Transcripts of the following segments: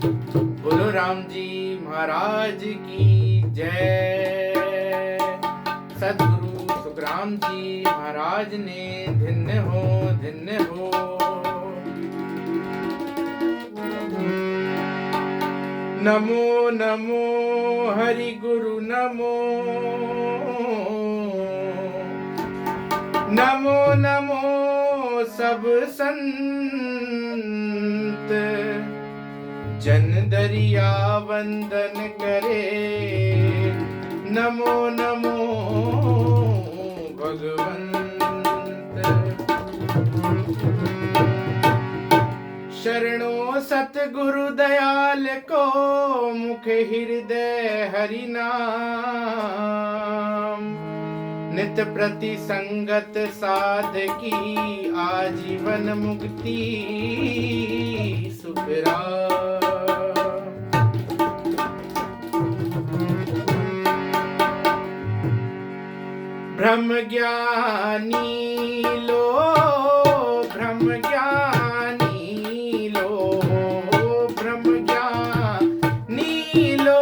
बोलो राम जी महाराज की जय। सद्गुरु सुखराम जी महाराज ने धन्य हो धन्य हो। नमो नमो हरि गुरु नमो नमो नमो सब संत जन दरिया वंदन करे। नमो नमो भगवंत। शरणो सतगुरु दयाल को मुख हृदय हरि नाम। नित प्रति संगत साधकी आजीवन मुक्ति सुखराम। ब्रह्म ज्ञानी लो ब्रह्म ज्ञानी लो ब्रह्म ज्ञानी लो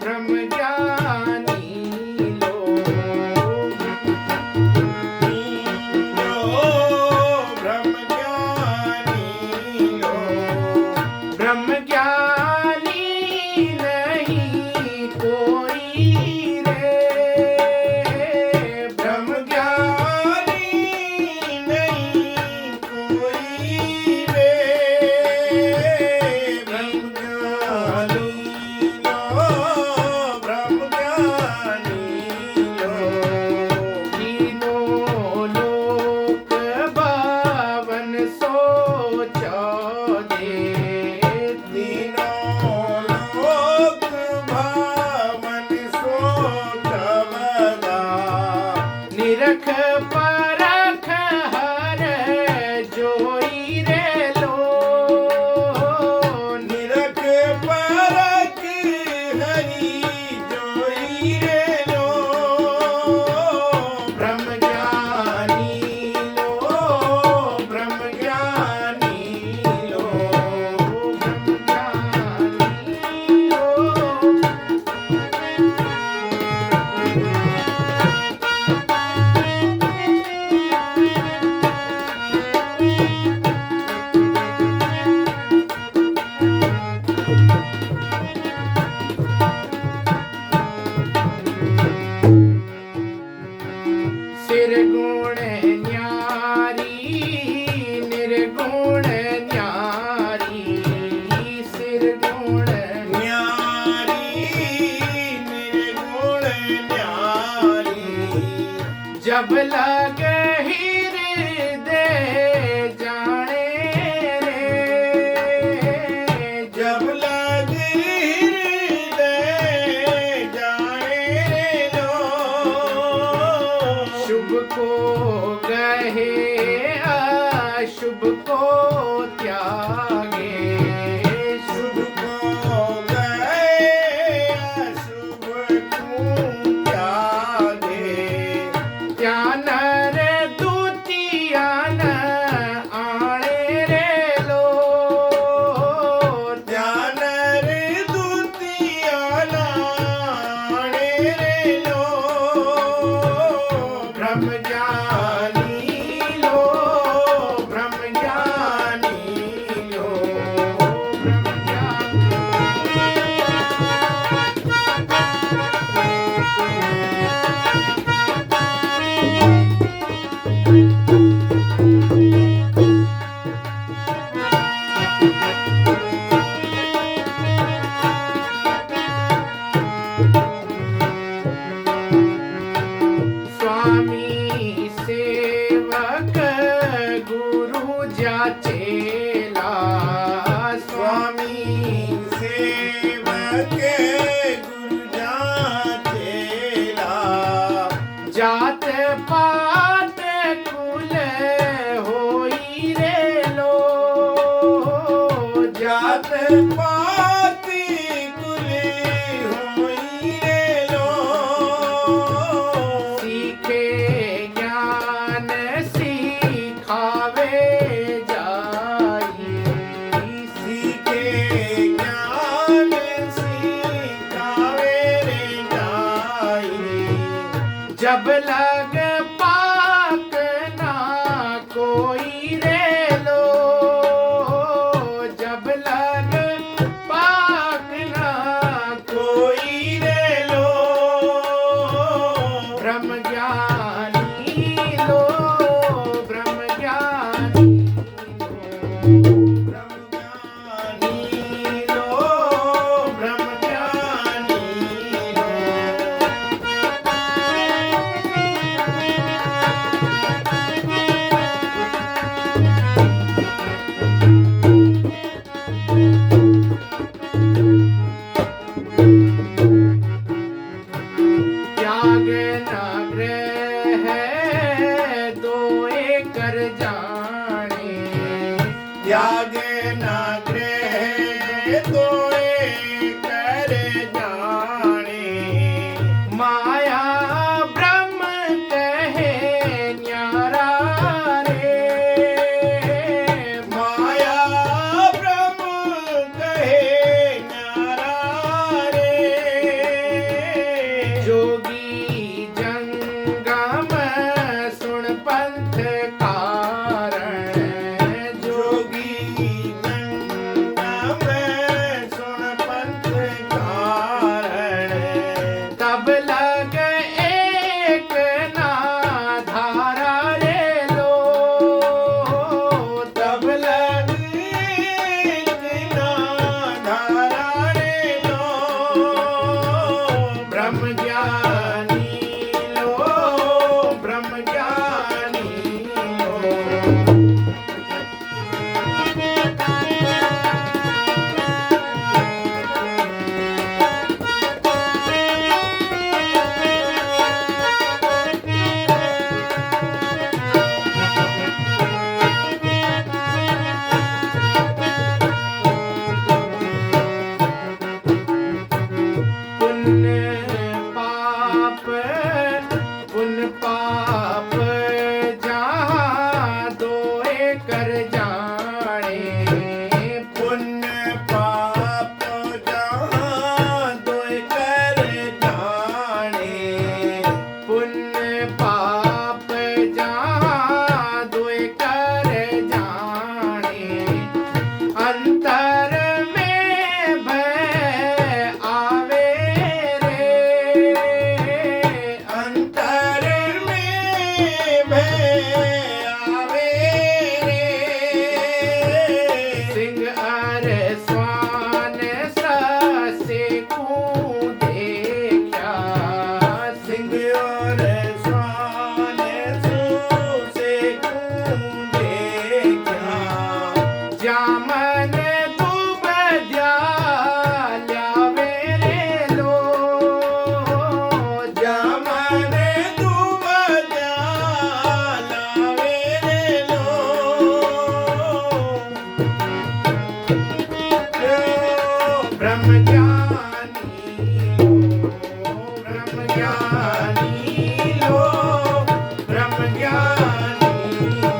ब्रह्म ज्ञानी लो ब्रह्म ज्ञानी लो ब्रह्म ज्ञानी नहीं कोई रे। ब्रह्म ज्ञानी नहीं कोई रे। ब्रह्म ज्ञानी लो ब्रह्म ज्ञानी लो। तीनों लोक बावन सो चौदे। तीनों लोक बावन सो चौदह। निरख परख हर जोई रे लो। निरख परख हरि जोई रे लो। ब्रह्म ज्ञानी लो ब्रह्म ज्ञानी लो ब्रह्म ज्ञानी लो। सिर गुण न्यारी निर्गुण न्यारी। सिर गुण न्यारी निर्गुण न्यारी। जब लग हृदय जाने रे। जब लग हृदय जाने रे लो। शुभ को गहे अशुभ को त्यागे। शुभ को गहे अशुभ को त्यागे। ज्ञान रे द्वितीयान आणे रे लो। ज्ञान रे द्वितीयान आणे रे लो। ब्रह्म ज्ञानी लो ब्रह्म ज्ञानी लो ब्रह्म स्वामी सेवक गुरु जाचेला। स्वामी सेवक गुरु जाचेला। जात पात कुल होई रे लो। जात पात कुल होई रे लो। सीखे ज्ञान सिखावे जाई। सीखे जब लग पाक ना कोई रे लो, जब लग पाक ना कोई रे लो, ब्रह्म ज्ञानी लो, ब्रह्म ज्ञानी लो, ब्रह्म ज्ञानी लो। त्याग न ग्रह दो कर जाने, त्याग न ग्रह दो कर जाने, माया ब्रह्म कहे न्यारा रे, माया ब्रह्म कहे न्यारा रे, जोगी जंगम सुन पंथ कारण, जोगी जंगम सुन पंथ कारण, तब लग एक ना धारा रे लो, तब लग एक ना धारा रे लो, ब्रह्म ज्ञानी लो, ब्रह्म ज्ञानी लो। पुण्य पाप जहाँ दो कर जाने, पुण्य पाप जहाँ दो कर जाने, पुण्य पाप जहाँ दो कर जाने, अंतर में भय आवे रे, अंतर में भय आवे रे, सिंह अर स्वान से को देखा, सिंह और स्वान से को देखा, जामन दूब ल्यावे रे लो, जामन दूब ल्यावे रे लो, ब्रह्म ज्ञानी लो, ब्रह्म ज्ञानी लो, ब्रह्म ज्ञानी लो।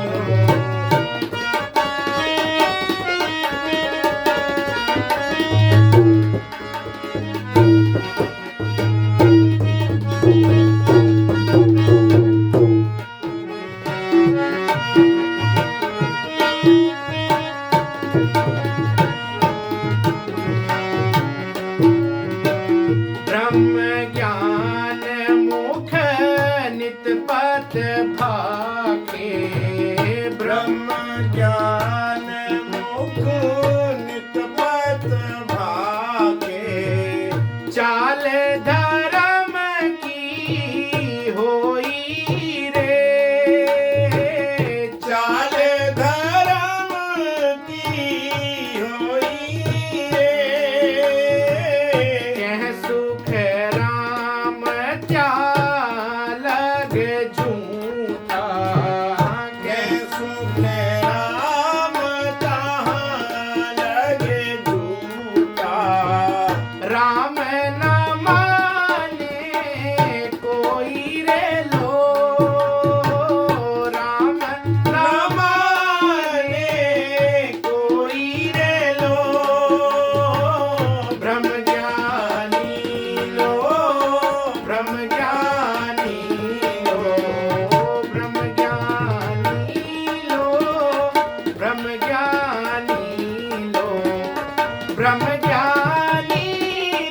ब्रह्म ज्ञानी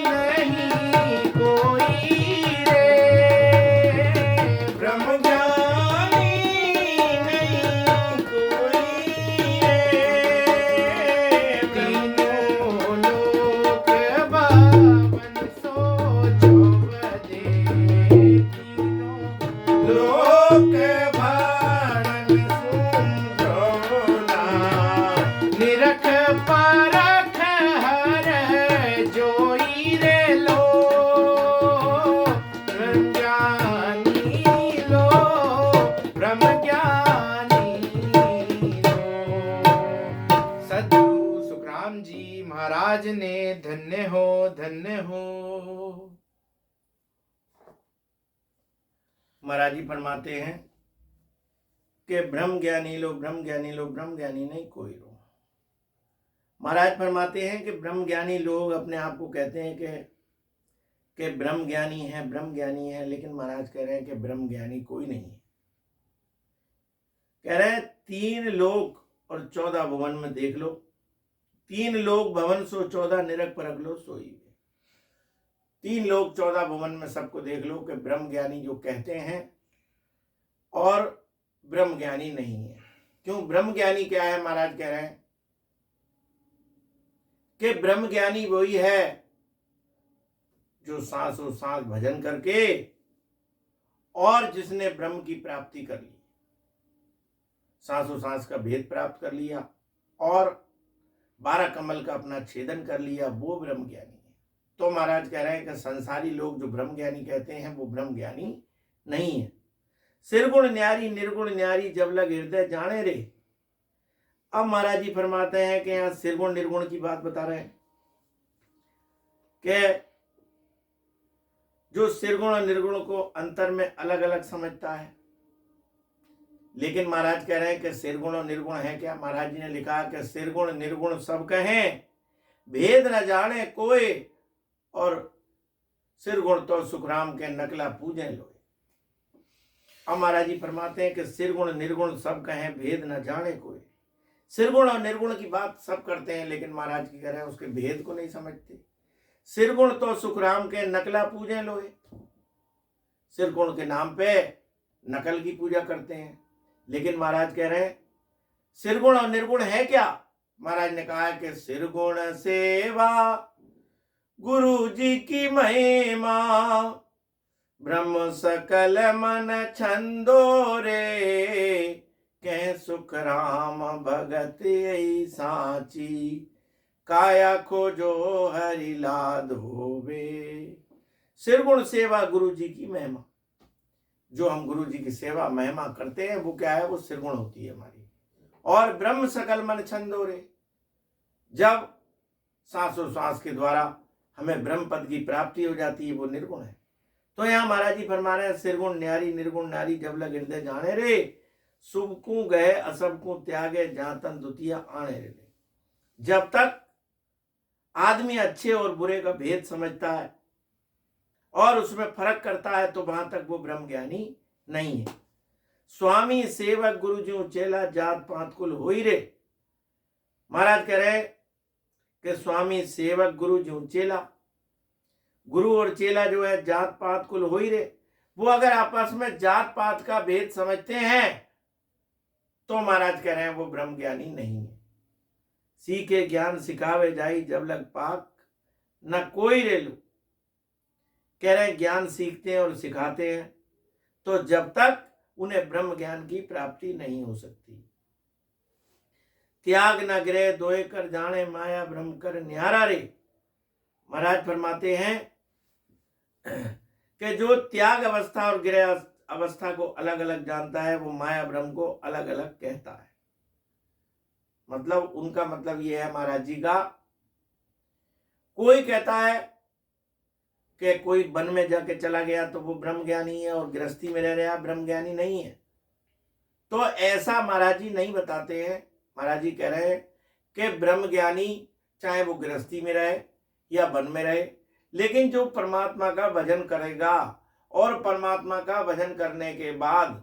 नहीं कोई रे, ब्रह्म ज्ञानी नहीं कोई रे। तीनों लोक बावन सौ चौबदे, तीनों लोक बावन सुंदरोना, निरख परख हर जोई रे लो, ब्रह्म ज्ञानी लो, ब्रह्म ज्ञानी लो। सद्गुरु सुखराम जी महाराज ने धन्य हो, धन्य हो। महाराज जी फरमाते हैं कि ब्रह्म ज्ञानी लो, ब्रह्म ज्ञानी लो, ब्रह्म ज्ञानी नहीं कोई लो। महाराज फरमाते हैं कि ब्रह्म ज्ञानी लोग अपने आप को कहते हैं कि ब्रह्म ज्ञानी है, ब्रह्म ज्ञानी है, लेकिन महाराज कह रहे हैं कि ब्रह्म ज्ञानी कोई नहीं है। कह रहे हैं 3 लोक और 14 भुवन में देख लो, 3 लोक भवन सो 14 निरख परख लो सोई। 3 लोक 14 भुवन में सबको देख लो कि ब्रह्म ज्ञानी जो कहते हैं और ब्रह्म ज्ञानी नहीं है। क्यों? ब्रह्म ज्ञानी क्या है? महाराज कह रहे हैं कि ब्रह्म ज्ञानी वही है जो सांसों सांस भजन करके और जिसने ब्रह्म की प्राप्ति कर ली, सांसों सांस का भेद प्राप्त कर लिया और 12 कमल का अपना छेदन कर लिया, वो ब्रह्म ज्ञानी है। तो महाराज कह रहे हैं कि संसारी लोग जो ब्रह्म ज्ञानी कहते हैं वो ब्रह्म ज्ञानी नहीं है। सिरगुण न्यारी निर्गुण न्यारी जब लग हृदय जाने रे। अब महाराज जी फरमाते हैं कि यहाँ सिरगुण निर्गुण की बात बता रहे हैं कि जो सिरगुण और निर्गुण को अंतर में अलग अलग समझता है, लेकिन महाराज कह रहे हैं कि सिरगुण और निर्गुण है क्या? महाराज जी ने लिखा कि सिरगुण निर्गुण सब कहें, भेद न जाने कोई, और सिरगुण तो सुखराम के नकला पूजे लोए। अब महाराज जी फरमाते हैं कि सिरगुण निर्गुण सब कहें, भेद न जाने कोई। सिरगुण और निर्गुण की बात सब करते हैं, लेकिन महाराज की कह रहे हैं उसके भेद को नहीं समझते। सिरगुण तो सुखराम के नकला पूजे लोए, सिरगुण के नाम पे नकल की पूजा करते हैं। लेकिन महाराज कह रहे हैं सिरगुण और निर्गुण है क्या? महाराज ने कहा है कि सिरगुण सेवा गुरु जी की महिमा, ब्रह्म सकल मन छंदो रे, कह सुख राम भगत यही साची, काया खोजो हरि लाद होवे। सिरगुण सेवा गुरु जी की महिमा, जो हम गुरु जी की सेवा महिमा करते हैं वो क्या है? वो सिरगुण होती है हमारी। और ब्रह्म सकल मन छंदो रे, जब सांसों सांस के द्वारा हमें ब्रह्म पद की प्राप्ति हो जाती है, वो निर्गुण है। तो यहाँ महाराज जी फरमा रहे हैं सिरगुण न्यारी निर्गुण नारी जब लग हृदय जाने रे, शुभ को गए असब को त्यागे जातन द्वितीय आने रे। जब तक आदमी अच्छे और बुरे का भेद समझता है और उसमें फर्क करता है, तो वहां तक वो ब्रह्म ज्ञानी नहीं है। स्वामी सेवक गुरु जी चेला जात पात कुल होई रे। महाराज कह रहे कि स्वामी सेवक गुरु जी चेला, गुरु और चेला जो है जात पात कुल होई रे। वो अगर आपस में जात पात का भेद समझते हैं तो महाराज कह रहे हैं वो ब्रह्म ज्ञानी नहीं है। सीखे ज्ञान सिखावे जाई जब लग पाक, न कोई रे लो। कह रहे हैं ज्ञान सीखते हैं और सिखाते हैं तो जब तक उन्हें ब्रह्म ज्ञान की प्राप्ति नहीं हो सकती। त्याग न ग्रह दोए कर जाने माया ब्रह्म कर न्यारा रे। महाराज फरमाते हैं कि जो त्याग अवस्था और ग्रह अवस्था को अलग अलग जानता है वो माया ब्रह्म को अलग अलग कहता है। मतलब उनका मतलब ये है महाराज जी का, कोई कहता है कि कोई वन में जाके चला गया तो वो ब्रह्म ज्ञानी है और गृहस्थी में रह रहा ब्रह्म ज्ञानी नहीं है। तो ऐसा महाराज जी नहीं बताते हैं। महाराज जी कह रहे हैं कि ब्रह्म ज्ञानी चाहे वो गृहस्थी में रहे या वन में रहे, लेकिन जो परमात्मा का भजन करेगा और परमात्मा का भजन करने के बाद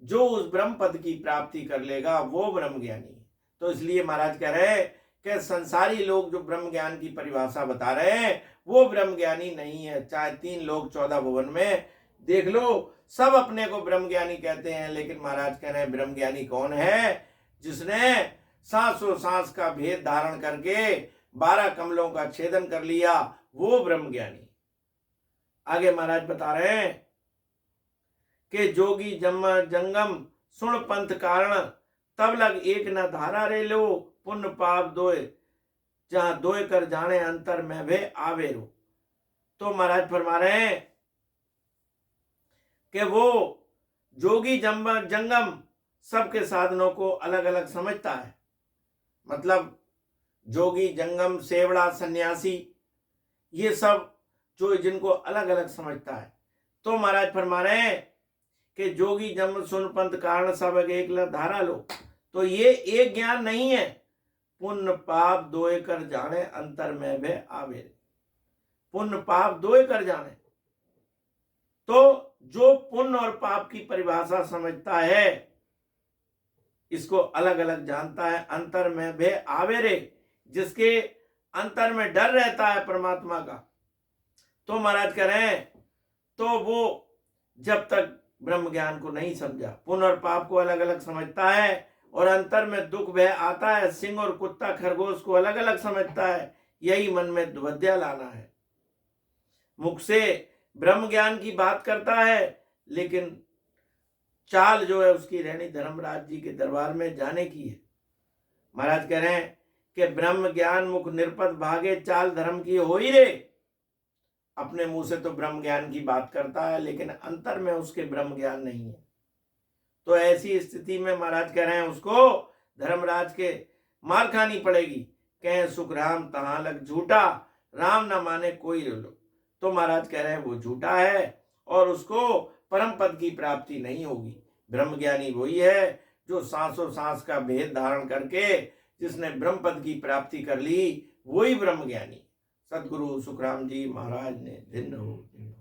जो उस ब्रह्म पद की प्राप्ति कर लेगा वो ब्रह्म ज्ञानी है। तो इसलिए महाराज कह रहे हैं कि संसारी लोग जो ब्रह्म ज्ञान की परिभाषा बता रहे हैं वो ब्रह्म ज्ञानी नहीं है। चाहे 3 लोग 14 भुवन में देख लो, सब अपने को ब्रह्म ज्ञानी कहते हैं, लेकिन महाराज कह रहे हैं ब्रह्म ज्ञानी कौन है? जिसने सांसों सांस का भेद धारण करके 12 कमलों का छेदन कर लिया, वो ब्रह्म ज्ञानी। आगे महाराज बता रहे हैं कि जोगी जंगम सुन पंथ कारण, तब लग एक न धारा रे लो, पुण्य पाप दोय जहां दोय कर जाने अंतर में वे आवे रो। तो महाराज फरमा रहे हैं कि वो जोगी जंगम सबके साधनों को अलग अलग समझता है। मतलब जोगी जंगम सेवड़ा सन्यासी ये सब जो जिनको अलग अलग समझता है। तो महाराज फरमा रहे हैं कि जोगी जन्म सुन पंथ कारण सब एक धारा लो, तो ये एक ज्ञान नहीं है। पुण्य पाप दोए कर जाने अंतर में वे आवे। पुण्य पाप दोए कर जाने, तो जो पुण्य और पाप की परिभाषा समझता है इसको अलग अलग जानता है। अंतर में वे आवे रे, जिसके अंतर में डर रहता है परमात्मा का। तो महाराज कह रहे हैं तो वो जब तक ब्रह्म ज्ञान को नहीं समझा, पुण्य और पाप को अलग अलग समझता है और अंतर में दुख भय आता है, सिंह और कुत्ता खरगोश को अलग अलग समझता है, यही मन में दुविधा लाना है। मुख से ब्रह्म ज्ञान की बात करता है, लेकिन चाल जो है उसकी रहनी धर्मराज जी के दरबार में जाने की है। महाराज कह रहे हैं कि ब्रह्म ज्ञान मुख निरपत भागे, चाल धर्म की हो ही रे। अपने मुंह से तो ब्रह्म ज्ञान की बात करता है, लेकिन अंतर में उसके ब्रह्म ज्ञान नहीं है। तो ऐसी स्थिति में महाराज कह रहे हैं उसको धर्मराज के मार खानी पड़ेगी। कहें सुख राम तहां लग झूठा, राम न माने कोई लो। तो महाराज कह रहे हैं वो झूठा है और उसको परम पद की प्राप्ति नहीं होगी। ब्रह्म ज्ञानी वही है जो सांसों सांस का भेद धारण करके जिसने ब्रह्म पद की प्राप्ति कर ली, वही ब्रह्म ज्ञानी। सदगुरु सुखराम जी महाराज ने धन्य हो।